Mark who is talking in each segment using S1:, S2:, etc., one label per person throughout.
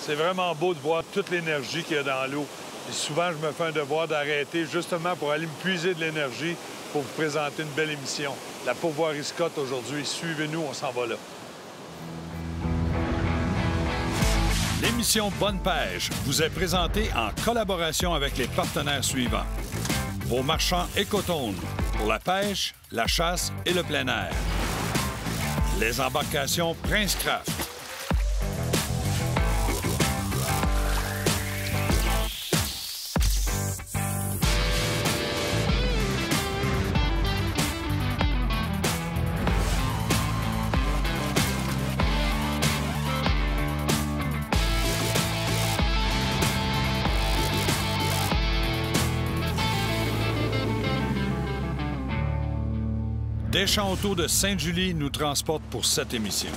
S1: C'est vraiment beau de voir toute l'énergie qu'il y a dans l'eau. Et souvent, je me fais un devoir d'arrêter justement pour aller me puiser de l'énergie pour vous présenter une belle émission. La Pourvoirie Scott aujourd'hui. Suivez-nous, on s'en va là. L'émission Bonne Pêche vous est présentée en collaboration avec les partenaires suivants. Vos marchands Écotones pour la pêche, la chasse et le plein air. Les embarcations Princecraft. Deschamps Auto de Sainte-Julie nous transporte pour cette émission.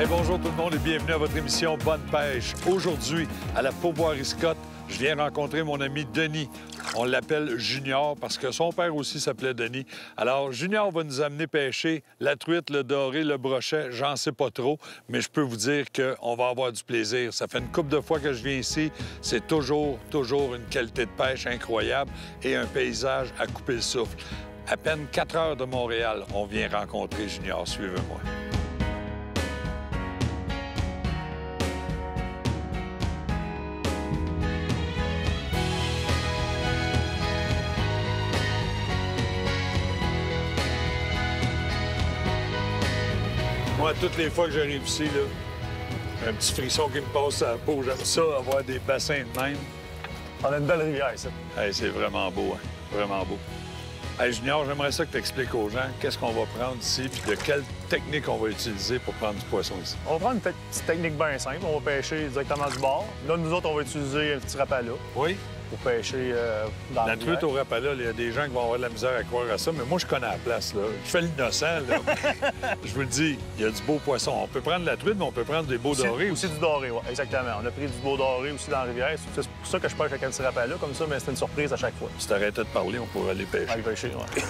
S1: Bonjour tout le monde et bienvenue à votre émission Bonne Pêche. Aujourd'hui, à la Pourvoirie Scott, je viens rencontrer mon ami Denis. On l'appelle Junior parce que son père aussi s'appelait Denis. Alors, Junior va nous amener pêcher la truite, le doré, le brochet. J'en sais pas trop, mais je peux vous dire qu'on va avoir du plaisir. Ça fait une couple de fois que je viens ici. C'est toujours une qualité de pêche incroyable et un paysage à couper le souffle. À peine 4 heures de Montréal, on vient rencontrer Junior. Suivez-moi. Moi, toutes les fois que j'arrive ici, là, un petit frisson qui me passe à la peau. J'aime ça, avoir des bassins de même.
S2: On a une belle rivière, ça.
S1: Hey, c'est vraiment beau, hein? Vraiment beau. Hey, Junior, j'aimerais ça que tu expliques aux gens qu'est-ce qu'on va prendre ici puis de quelle technique on va utiliser pour prendre du poisson ici.
S2: On va prendre une petite technique bien simple. On va pêcher directement du bord. Là, nous autres, on va utiliser un petit rapala.
S1: Oui?
S2: Pour pêcher dans la
S1: truite au rapala, il y a des gens qui vont avoir de la misère à croire à ça, mais moi, je connais la place, là. Je fais l'innocent, là. Je vous le dis, il y a du beau poisson. On peut prendre la truite, mais on peut prendre des beaux dorés
S2: aussi. Du doré, oui, exactement. On a pris du beau doré aussi dans la rivière. C'est pour ça que je pêche avec un petit rapala, comme ça, mais c'est une surprise à chaque fois.
S1: Si t'arrêtais de parler, on pourrait aller pêcher.
S2: Aller pêcher, oui.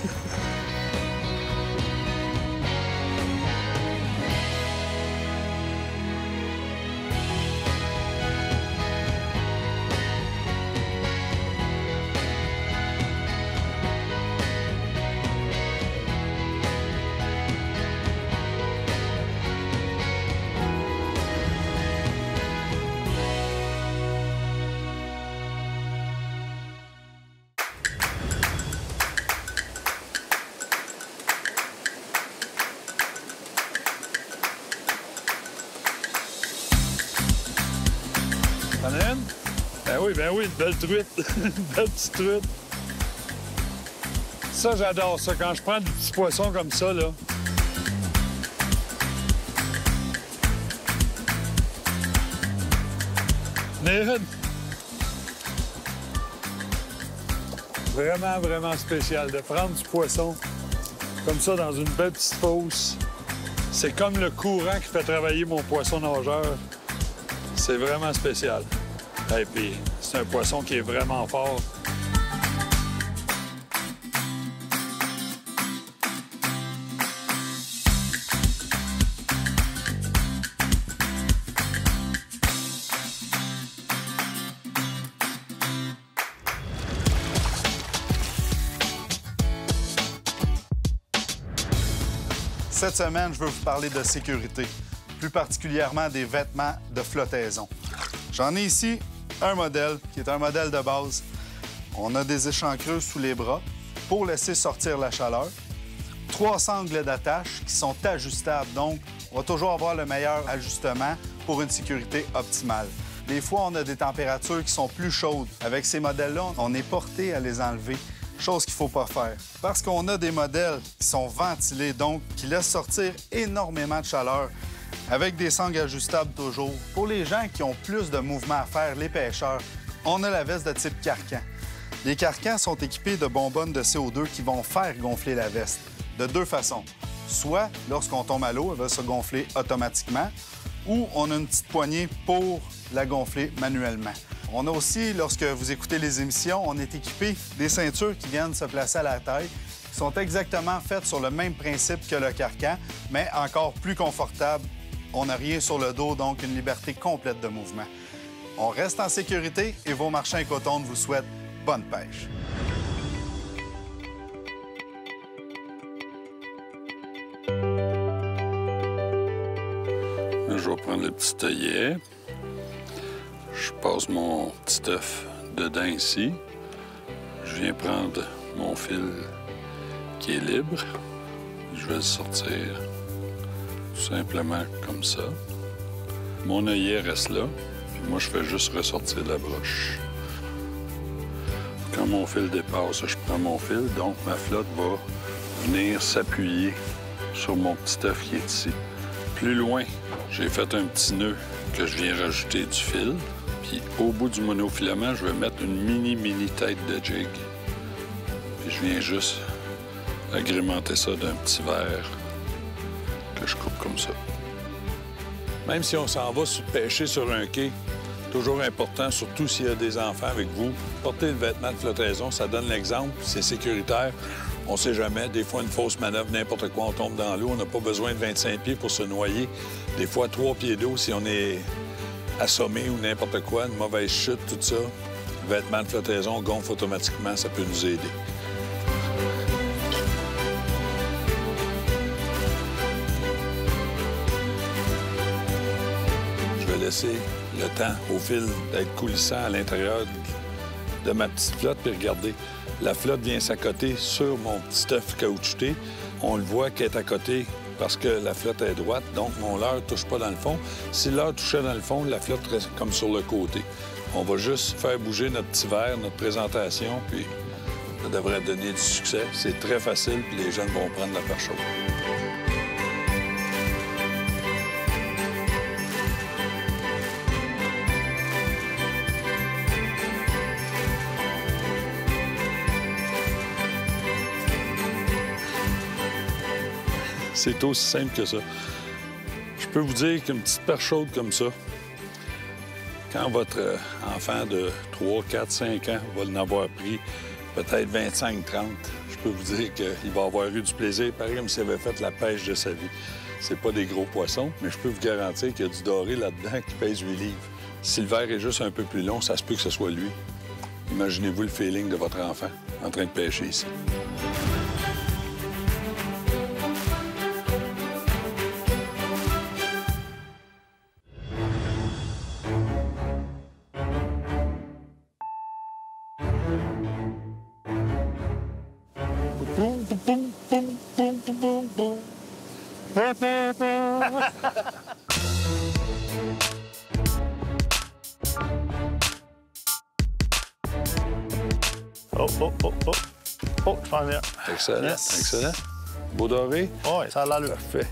S1: Ben oui, une belle truite. Une belle petite truite. Ça, j'adore ça. Quand je prends des petits poissons comme ça, là. Vraiment spécial de prendre du poisson comme ça dans une belle petite fosse. C'est comme le courant qui fait travailler mon poisson nageur. C'est vraiment spécial. Et puis, c'est un poisson qui est vraiment fort.
S3: Cette semaine, je veux vous parler de sécurité, plus particulièrement des vêtements de flottaison. J'en ai ici un modèle qui est un modèle de base. On a des échancreuses sous les bras pour laisser sortir la chaleur. 3 sangles d'attache qui sont ajustables, donc on va toujours avoir le meilleur ajustement pour une sécurité optimale. Des fois, on a des températures qui sont plus chaudes. Avec ces modèles-là, on est porté à les enlever, chose qu'il ne faut pas faire. Parce qu'on a des modèles qui sont ventilés, donc qui laissent sortir énormément de chaleur. Avec des sangles ajustables toujours. Pour les gens qui ont plus de mouvements à faire, les pêcheurs, on a la veste de type carcan. Les carcans sont équipés de bonbonnes de CO2 qui vont faire gonfler la veste. de deux façons. Soit, lorsqu'on tombe à l'eau, elle va se gonfler automatiquement, ou on a une petite poignée pour la gonfler manuellement. On a aussi, lorsque vous écoutez les émissions, on est équipé des ceintures qui viennent se placer à la taille, qui sont exactement faites sur le même principe que le carcan, mais encore plus confortable. On n'a rien sur le dos, donc une liberté complète de mouvement. On reste en sécurité et vos marchands Écotonde vous souhaitent bonne pêche.
S1: Là, je vais prendre le petit œillet. Je passe mon petit œuf dedans ici. Je viens prendre mon fil qui est libre. Je vais le sortir tout simplement comme ça. Mon œillet reste là. Puis moi, je fais juste ressortir la broche. Quand mon fil dépasse, je prends mon fil. Donc, ma flotte va venir s'appuyer sur mon petit œuf qui est ici. Plus loin, j'ai fait un petit nœud que je viens rajouter du fil. Puis au bout du monofilament, je vais mettre une mini tête de jig. Puis je viens juste agrémenter ça d'un petit verre que je coupe comme ça. Même si on s'en va pêcher sur un quai, toujours important, surtout s'il y a des enfants avec vous, portez le vêtement de flottaison, ça donne l'exemple, c'est sécuritaire. On ne sait jamais, des fois, une fausse manœuvre, n'importe quoi, on tombe dans l'eau, on n'a pas besoin de 25 pieds pour se noyer. Des fois, 3 pieds d'eau si on est assommé ou n'importe quoi, une mauvaise chute, tout ça. Le vêtement de flottaison gonfle automatiquement, ça peut nous aider. Je vais laisser le temps au fil d'être coulissant à l'intérieur de ma petite flotte, puis regardez, la flotte vient s'accoter sur mon petit œuf caoutchouté. On le voit qu'elle est à côté parce que la flotte est droite, donc mon leurre ne touche pas dans le fond. Si le leurre touchait dans le fond, la flotte reste comme sur le côté. On va juste faire bouger notre petit verre, notre présentation, puis ça devrait donner du succès. C'est très facile, puis les jeunes vont prendre la perche chaude. C'est aussi simple que ça. Je peux vous dire qu'une petite perche chaude comme ça, quand votre enfant de 3, 4, 5 ans va l'en avoir pris peut-être 25, 30, je peux vous dire qu'il va avoir eu du plaisir, pareil comme s'il avait fait la pêche de sa vie. C'est pas des gros poissons, mais je peux vous garantir qu'il y a du doré là-dedans qui pèse 8 livres. Si le verre est juste un peu plus long, ça se peut que ce soit lui. Imaginez-vous le feeling de votre enfant en train de pêcher ici.
S2: Oh, je prends bien.
S1: Excellent,
S3: Yes.
S1: excellent. Beau doré?
S2: Oui, ça a l'allure.
S1: Parfait.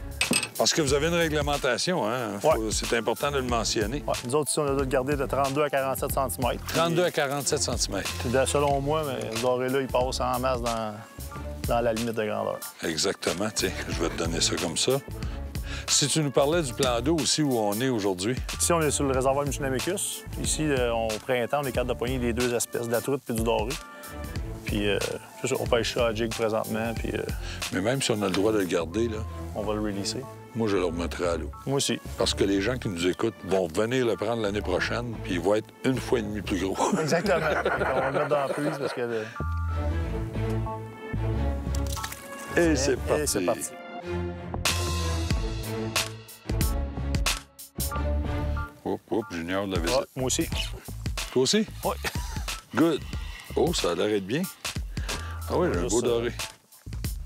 S1: Parce que vous avez une réglementation, hein?
S2: Ouais.
S1: C'est important de le mentionner.
S2: Ouais, nous autres, ici, on a dû garder de 32 à 47 cm.
S1: 32 à 47 cm.
S2: Selon moi, mais le doré-là, il passe en masse dans la limite de grandeur.
S1: Exactement. Tiens, je vais te donner ça comme ça. Si tu nous parlais du plan d'eau aussi où on est aujourd'hui.
S2: Ici, on est sur le réservoir Michinamécus. Ici, au printemps, on est capable de pogner les deux espèces, de la truite et du doré. Puis, c'est ça, on pêche ça à jig présentement, puis
S1: Mais même si on a le droit de le garder, là,
S2: on va le releaser.
S1: moi, je le remettrai à l'eau.
S2: Moi aussi.
S1: Parce que les gens qui nous écoutent vont venir le prendre l'année prochaine, puis il va être 1,5 fois plus gros.
S2: Exactement. On va le mettre dans la prise parce que...
S1: Et c'est parti.
S2: Et c'est parti.
S1: Oups, Junior de la visite.
S2: Ouais, moi aussi.
S1: Toi aussi?
S2: Oui.
S1: Good. Oh, ça a l'air d'être bien. Ah oui, j'ai un
S2: Juste
S1: beau
S2: ça.
S1: doré.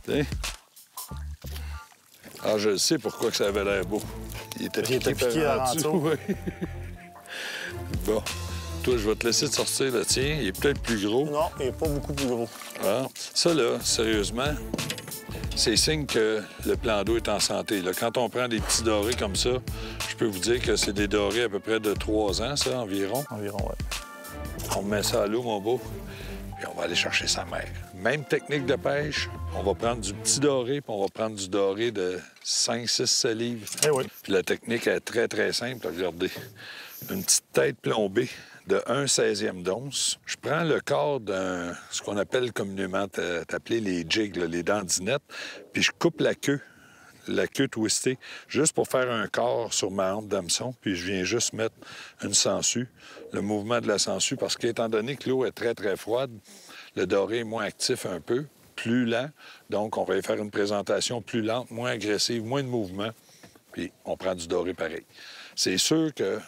S1: Tiens. Ah, je sais pourquoi que ça avait l'air beau. Il était
S2: piqué
S1: par
S2: en
S1: dessous,
S2: dessous.
S1: oui. Bon. Toi, je vais te laisser te sortir le tien. Il est peut-être plus gros.
S2: Non, il n'est pas beaucoup plus gros.
S1: Ah, ça, là, sérieusement, c'est signe que le plan d'eau est en santé. Là, quand on prend des petits dorés comme ça, je peux vous dire que c'est des dorés à peu près de 3 ans, ça, environ.
S2: Environ, oui.
S1: On met ça à l'eau, mon beau. puis on va aller chercher sa mère. Même technique de pêche, on va prendre du petit doré, puis on va prendre du doré de 5, 6, 7 livres.
S2: Eh oui.
S1: Puis la technique est très, très simple. Regardez, une petite tête plombée de 1/16e d'once. Je prends le corps d'un, ce qu'on appelle communément appelé les jigs, là, les dandinettes, puis je coupe la queue twistée, juste pour faire un corps sur ma hampe d'hameçon, puis je viens juste mettre une sangsue, le mouvement de la sangsue, parce qu'étant donné que l'eau est très, très froide, le doré est moins actif un peu, plus lent, donc on va y faire une présentation plus lente, moins agressive, moins de mouvement, puis on prend du doré pareil. C'est sûr que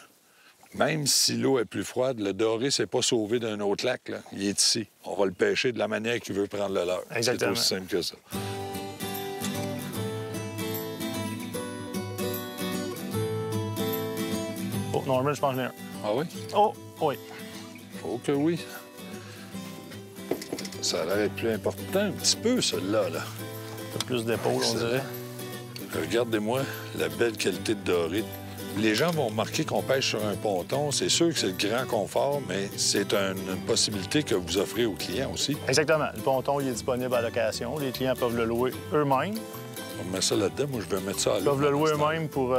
S1: même si l'eau est plus froide, le doré, c'est pas sauvé d'un autre lac, là. Il est ici. On va le pêcher de la manière qu'il veut prendre le leur.
S2: Exactement.
S1: C'est aussi simple que ça.
S2: Oh, Norman, je pense que j'en ai un.
S1: Ah oui?
S2: Oh, oui.
S1: Oh que oui. Ça a l'air d'être plus important un petit peu, celui-là, là.
S2: Un peu plus d'épaule, on dirait.
S1: Regardez-moi la belle qualité de doré. Les gens vont remarquer qu'on pêche sur un ponton. C'est sûr que c'est le grand confort, mais c'est une possibilité que vous offrez aux clients aussi.
S2: Exactement. Le ponton, il est disponible à location. Les clients peuvent le louer eux-mêmes.
S1: On met ça là-dedans. Moi, je vais mettre ça à l'eau.
S2: Ils peuvent le louer eux-mêmes pour,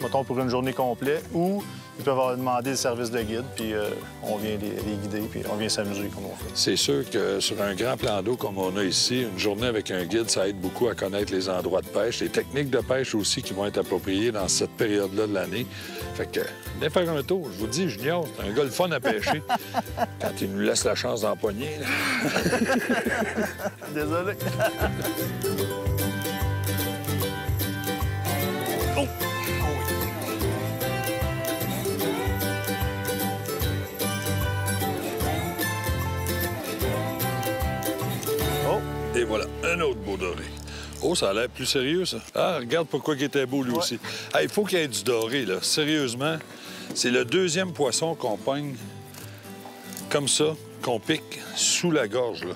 S2: mettons, pour une journée complète, ou ils peuvent avoir demandé le service de guide, puis on vient les guider, puis on vient s'amuser comme on fait.
S1: C'est sûr que sur un grand plan d'eau comme on a ici, une journée avec un guide, ça aide beaucoup à connaître les endroits de pêche, les techniques de pêche aussi qui vont être appropriées dans cette période-là de l'année. Fait que, venez faire un tour. Je vous dis, Junior, c'est un gars le fun à pêcher. Quand il nous laisse la chance d'empoigner.
S2: Désolé. Oh!
S1: Et voilà, un autre beau doré. Oh, ça a l'air plus sérieux, ça. Ah, regarde pourquoi il était beau, lui aussi. Il faut qu'il y ait du doré, là. Sérieusement, c'est le deuxième poisson qu'on pogne comme ça, qu'on pique sous la gorge, là.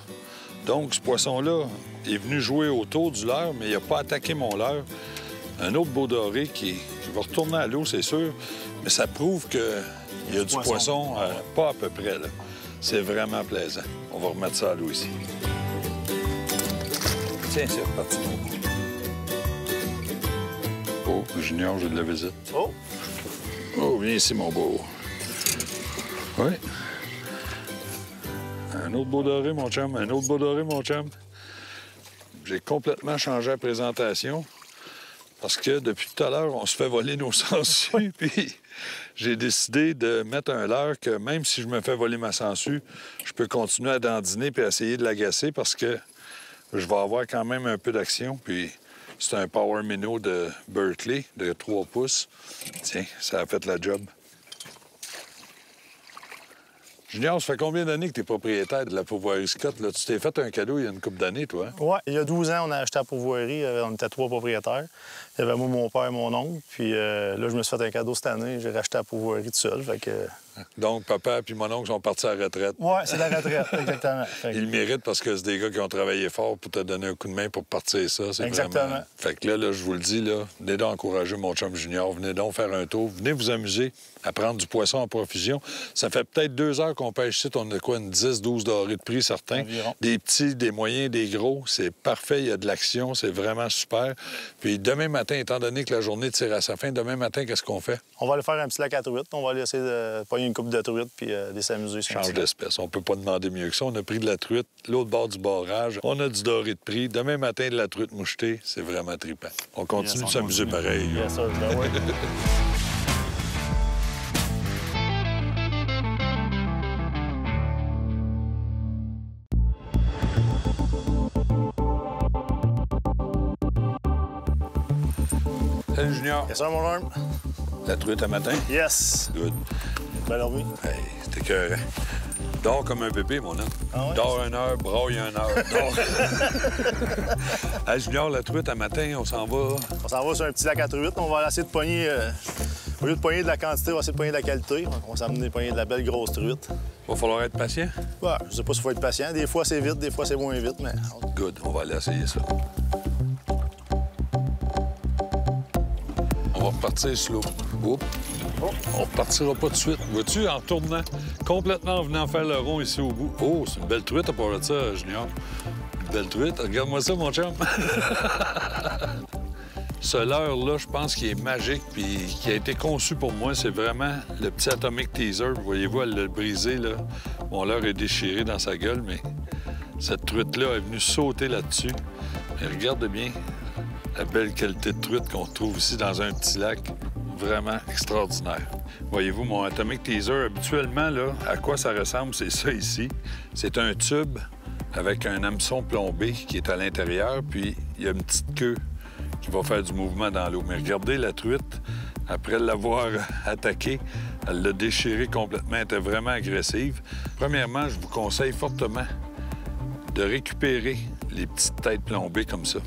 S1: Donc, ce poisson-là est venu jouer autour du leurre, mais il n'a pas attaqué mon leurre. Un autre beau doré qui va retourner à l'eau, c'est sûr, mais ça prouve qu'il y a du poisson pas à peu près, là. C'est vraiment plaisant. On va remettre ça à l'eau ici. Tiens, c'est reparti. Oh, Junior, j'ai de la visite.
S2: Oh!
S1: Oh, viens ici, mon beau. Oui. Un autre beau doré, mon chum. Un autre beau doré, mon chum. J'ai complètement changé la présentation parce que depuis tout à l'heure, on se fait voler nos sangsues. Puis j'ai décidé de mettre un leurre que même si je me fais voler ma sangsue, je peux continuer à dandiner puis essayer de l'agacer parce que je vais avoir quand même un peu d'action. Puis c'est un Power Minnow de Berkeley de 3 pouces. Tiens, ça a fait la job. Junior, ça fait combien d'années que tu es propriétaire de la pourvoirie Scott? Là? Tu t'es fait un cadeau il y a une couple d'années, toi?
S2: Oui, il y a 12 ans, on a acheté la pourvoirie. On était 3 propriétaires. Il y avait moi, mon père et mon oncle. Puis là, je me suis fait un cadeau cette année. J'ai racheté la pourvoirie tout seul. Fait que...
S1: Donc, papa et mon oncle sont partis à la retraite.
S2: Oui, c'est la retraite, exactement.
S1: Ils le méritent parce que c'est des gars qui ont travaillé fort pour te donner un coup de main pour partir ça. C'est
S2: exactement.
S1: Vraiment... Fait que là, je vous le dis, là, venez donc encourager mon chum Junior. Venez donc faire un tour. Venez vous amuser à prendre du poisson en profusion. Ça fait peut-être 2 heures qu'on pêche ici. On a quoi, une 10-12 dorés de prix, certains.
S2: Environ.
S1: Des petits, des moyens, des gros. C'est parfait. Il y a de l'action. C'est vraiment super. Puis demain matin, étant donné que la journée tire à sa fin, demain matin, qu'est-ce qu'on fait?
S2: On va aller faire un petit lac à truites. On va aller essayer de pogner une coupe de truites puis de s'amuser.
S1: Change d'espèce. On peut pas demander mieux que ça. On a pris de la truite, l'autre bord du barrage. On a du doré de prix. Demain matin, de la truite mouchetée. C'est vraiment trippant. On continue de s'amuser pareil.
S2: Bien sûr, ben oui.
S1: Salut, Junior.
S2: Yes, sir, mon homme.
S1: La truite à matin?
S2: Yes.
S1: Good.
S2: Belle envie.
S1: Hey, c'était écœurant. Dors comme un bébé, mon homme.
S2: Ah ouais?
S1: Dors 1 heure, braille 1 heure. Dors. Hey, Junior, la truite à matin, on s'en va.
S2: On s'en va sur un petit lac à truites. On va essayer de pogner... Au lieu de pogner de la quantité, on va essayer de pogner de la qualité. On va s'amener de pogner de la belle grosse truite.
S1: Va falloir être patient.
S2: Ouais, je sais pas s'il faut être patient. Des fois, c'est vite, des fois, c'est moins vite, mais...
S1: Good, on va aller essayer ça. On va repartir slow. Oups. On repartira pas de suite. Vois-tu, en tournant, complètement en venant faire le rond ici au bout. Oh, c'est une belle truite à part de ça, Junior. Une belle truite. Regarde-moi ça, mon chum. Ce leurre-là, je pense qu'il est magique puis qui a été conçu pour moi. C'est vraiment le petit Atomic Teaser. Voyez-vous, elle l'a brisé, là. Mon leurre est déchiré dans sa gueule, mais cette truite-là est venue sauter là-dessus. Mais regarde bien la belle qualité de truite qu'on retrouve ici dans un petit lac. Vraiment extraordinaire. Voyez-vous, mon Atomic Teaser, habituellement, là, à quoi ça ressemble, c'est ça ici. C'est un tube avec un hameçon plombé qui est à l'intérieur, puis il y a une petite queue qui va faire du mouvement dans l'eau. Mais regardez la truite, après l'avoir attaquée, elle l'a déchirée complètement, elle était vraiment agressive. Premièrement, je vous conseille fortement de récupérer les petites têtes plombées comme ça.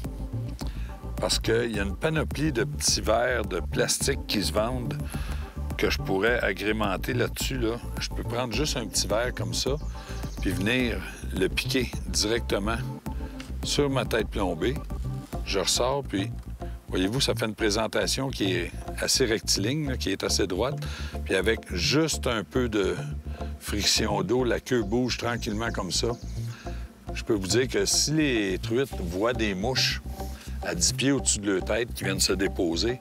S1: Parce qu'il y a une panoplie de petits verres de plastique qui se vendent que je pourrais agrémenter là-dessus. Là. Je peux prendre juste un petit verre comme ça, puis venir le piquer directement sur ma tête plombée. Je ressors, puis voyez-vous, ça fait une présentation qui est assez rectiligne, là, qui est assez droite. Puis avec juste un peu de friction d'eau, la queue bouge tranquillement comme ça. Je peux vous dire que si les truites voient des mouches à 10 pieds au-dessus de leur tête qui viennent se déposer,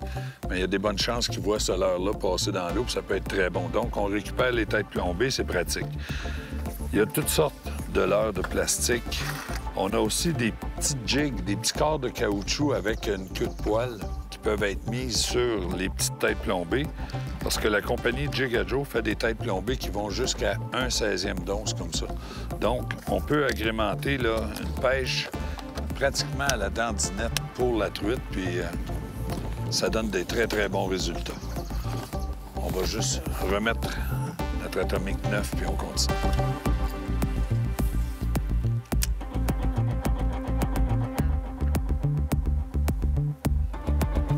S1: bien, il y a des bonnes chances qu'ils voient ce leurre-là passer dans l'eau, puis ça peut être très bon. Donc, on récupère les têtes plombées, c'est pratique. Il y a toutes sortes de leurres de plastique. On a aussi des petites jigs, des petits corps de caoutchouc avec une queue de poêle qui peuvent être mises sur les petites têtes plombées parce que la compagnie Jig a Joe fait des têtes plombées qui vont jusqu'à 1/16e d'once comme ça. Donc, on peut agrémenter là, une pêche pratiquement à la dandinette pour la truite, puis ça donne des très, très bons résultats. On va juste remettre notre Atomic 9, puis on continue.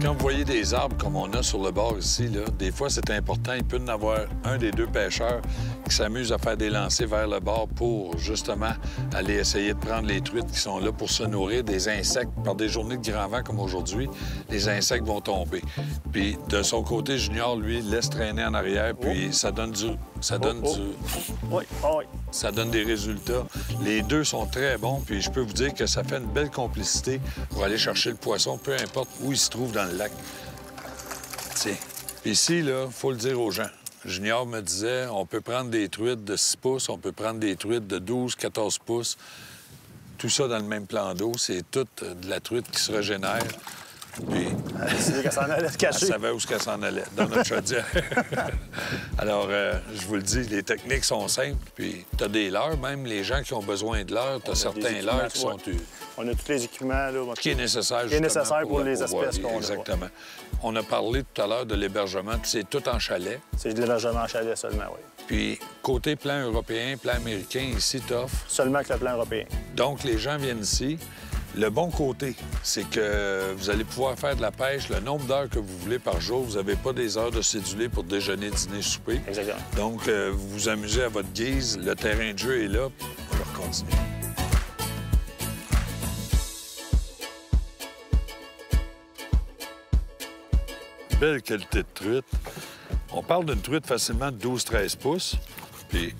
S1: Quand vous voyez des arbres comme on a sur le bord ici, là, des fois, c'est important. Il peut y en avoir un des deux pêcheurs qui s'amuse à faire des lancers vers le bord pour, justement, aller essayer de prendre les truites qui sont là pour se nourrir des insectes. Par des journées de grand vent comme aujourd'hui, les insectes vont tomber. Puis, de son côté, Junior, lui, laisse traîner en arrière, puis ça donne du...
S2: Oui, oui.
S1: Ça donne des résultats. Les deux sont très bons, puis je peux vous dire que ça fait une belle complicité pour aller chercher le poisson, peu importe où il se trouve dans le lac. Tiens. Puis ici, là, il faut le dire aux gens. Junior me disait, on peut prendre des truites de 6 pouces, on peut prendre des truites de 12, 14 pouces. Tout ça dans le même plan d'eau. C'est toute de la truite qui se régénère. Puis...
S2: Elle a décidé qu'elle s'en allait se cacher.
S1: Elle savait où qu'elle s'en allait, dans notre chaudière. Alors, je vous le dis, les techniques sont simples. Puis, tu as des leurres, même les gens qui ont besoin de leurres, tu as certains leurres qui sont...
S2: On a tous les équipements, là.
S1: Qui est nécessaire,
S2: qui est nécessaire pour les espèces qu'on a.
S1: Exactement. On a parlé tout à l'heure de l'hébergement, puis c'est tout en chalet.
S2: C'est de l'hébergement en chalet seulement, oui.
S1: Puis, côté plan européen, plan américain, ici, t'offres...
S2: Seulement que le plan européen.
S1: Donc, les gens viennent ici. Le bon côté, c'est que vous allez pouvoir faire de la pêche le nombre d'heures que vous voulez par jour. Vous n'avez pas des heures de cédulé pour déjeuner, dîner, souper.
S2: Exactement.
S1: Donc, vous vous amusez à votre guise. Le terrain de jeu est là. On va continuer. Belle qualité de truite. On parle d'une truite facilement de 12-13 pouces. Puis,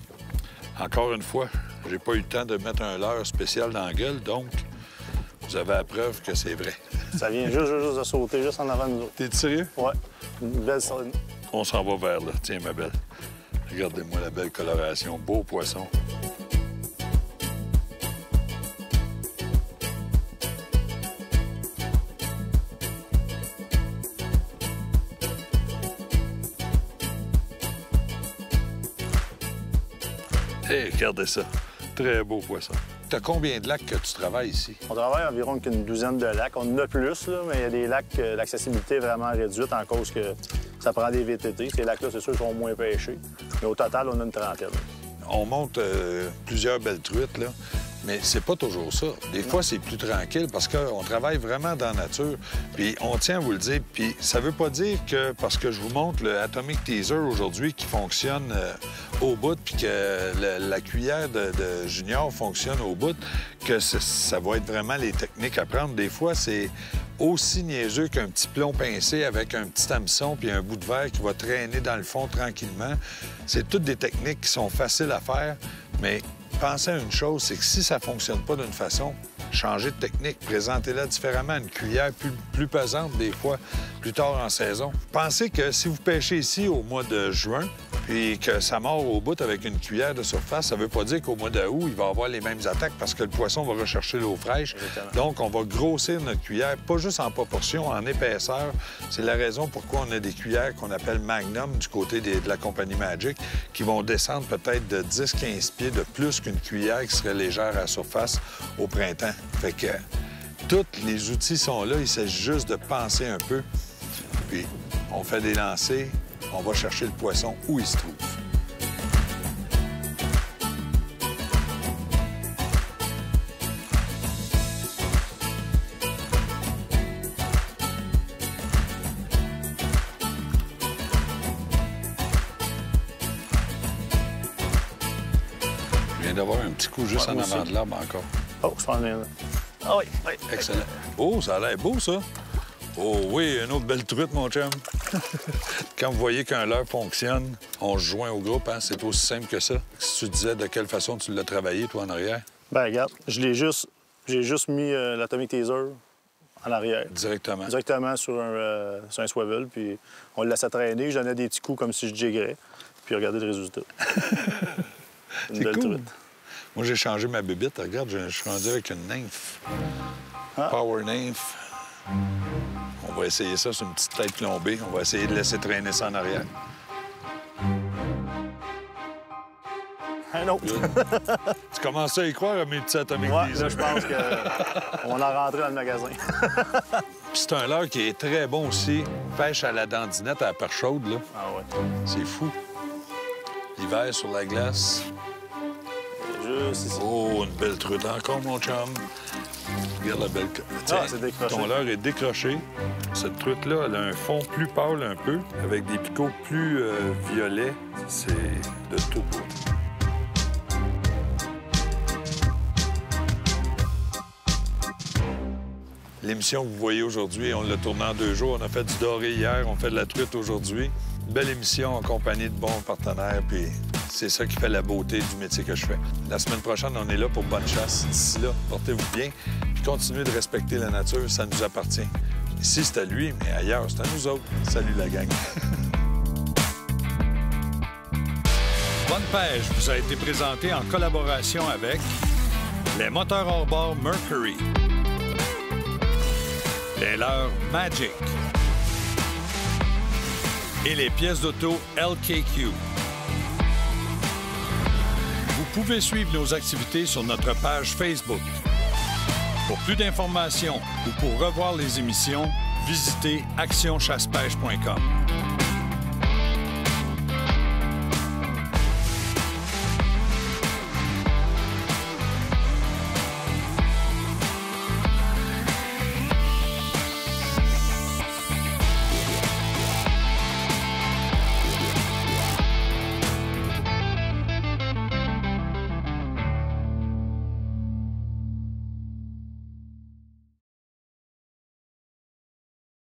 S1: encore une fois, j'ai pas eu le temps de mettre un leurre spécial dans la gueule, donc... Vous avez la preuve que c'est vrai.
S2: Ça vient juste de sauter, juste en avant de nous autres.
S1: T'es sérieux?
S2: Oui. Une belle sardine.
S1: On s'en va vers là. Tiens, ma belle. Regardez-moi la belle coloration. Beau poisson. Hé, regardez ça. Très beau poisson. T'as combien de lacs que tu travailles ici?
S2: On travaille environ qu'une douzaine de lacs. On en a plus, là, mais il y a des lacs que l'accessibilité est vraiment réduite en cause que ça prend des VTT. Ces lacs-là, c'est sûr, sont moins pêchés. Mais au total, on a une trentaine.
S1: On monte plusieurs belles truites, là. Mais c'est pas toujours ça. Des fois, c'est plus tranquille parce qu'on travaille vraiment dans la nature. Puis on tient à vous le dire. Puis ça veut pas dire que parce que je vous montre le Atomic Teaser aujourd'hui qui fonctionne au bout puis que la cuillère de Junior fonctionne au bout, que ça va être vraiment les techniques à prendre. Des fois, c'est aussi niaiseux qu'un petit plomb pincé avec un petit hameçon puis un bout de verre qui va traîner dans le fond tranquillement. C'est toutes des techniques qui sont faciles à faire, mais pensez à une chose, c'est que si ça ne fonctionne pas d'une façon, changez de technique, présentez-la différemment, une cuillère plus pesante des fois, plus tard en saison. Pensez que si vous pêchez ici au mois de juin, puis que ça mord au bout avec une cuillère de surface, ça ne veut pas dire qu'au mois d'août, il va avoir les mêmes attaques parce que le poisson va rechercher l'eau fraîche. Exactement. Donc, on va grossir notre cuillère, pas juste en proportion, en épaisseur. C'est la raison pourquoi on a des cuillères qu'on appelle Magnum du côté de la compagnie Magic, qui vont descendre peut-être de 10-15 pieds de plus qu'une cuillère qui serait légère à la surface au printemps. Fait que tous les outils sont là, il s'agit juste de penser un peu. Puis, on fait des lancers. On va chercher le poisson où il se trouve. Je viens d'avoir un petit coup juste en avant de l'arbre encore.
S2: Oh, je pense bien. Ah oui, oui.
S1: Excellent. Oh, ça a l'air beau, ça. Oh oui, une autre belle truite, mon chum. Quand vous voyez qu'un leurre fonctionne, on se joint au groupe, hein? C'est aussi simple que ça. Si tu disais de quelle façon tu l'as travaillé, toi, en arrière?
S2: Bien, regarde, j'ai juste mis l'Atomic Taser en arrière.
S1: Directement?
S2: Directement sur un swivel, puis on le laissait traîner. Je donnais des petits coups comme si je jiggerais, puis regardez le résultat.
S1: C'est cool. Truite. Moi, j'ai changé ma bébite. Regarde, je suis rendu avec une nymphe. Ah. Power nymphe. On va essayer ça sur une petite tête plombée. On va essayer de laisser traîner ça en arrière.
S2: Un autre.
S1: Tu commences à y croire à mes petits Atomic Taser?
S2: Là, je pense qu'on va en rentrer dans le magasin.
S1: C'est un leurre qui est très bon aussi. Pêche à la dandinette à la perche chaude, là.
S2: Ah ouais.
S1: C'est fou. L'hiver sur la glace.
S2: Juste ici.
S1: Oh, une belle truite encore, mon chum. Regarde la belle...
S2: Ah, c'est décroché.
S1: Ton leurre est décroché. Cette truite-là, elle a un fond plus pâle un peu, avec des picots plus violets. C'est de tout beau. L'émission que vous voyez aujourd'hui, on l'a tournée en 2 jours. On a fait du doré hier, on fait de la truite aujourd'hui. Belle émission en compagnie de bons partenaires, puis c'est ça qui fait la beauté du métier que je fais. La semaine prochaine, on est là pour bonne chasse. D'ici là, portez-vous bien, puis continuez de respecter la nature, ça nous appartient. Ici, c'est à lui, mais ailleurs, c'est à nous autres. Salut la gang! Bonne pêche vous a été présentée en collaboration avec les moteurs hors-bord Mercury, les leurres Magic et les pièces d'auto LKQ. Vous pouvez suivre nos activités sur notre page Facebook. Pour plus d'informations ou pour revoir les émissions, visitez actionchassepêche.com.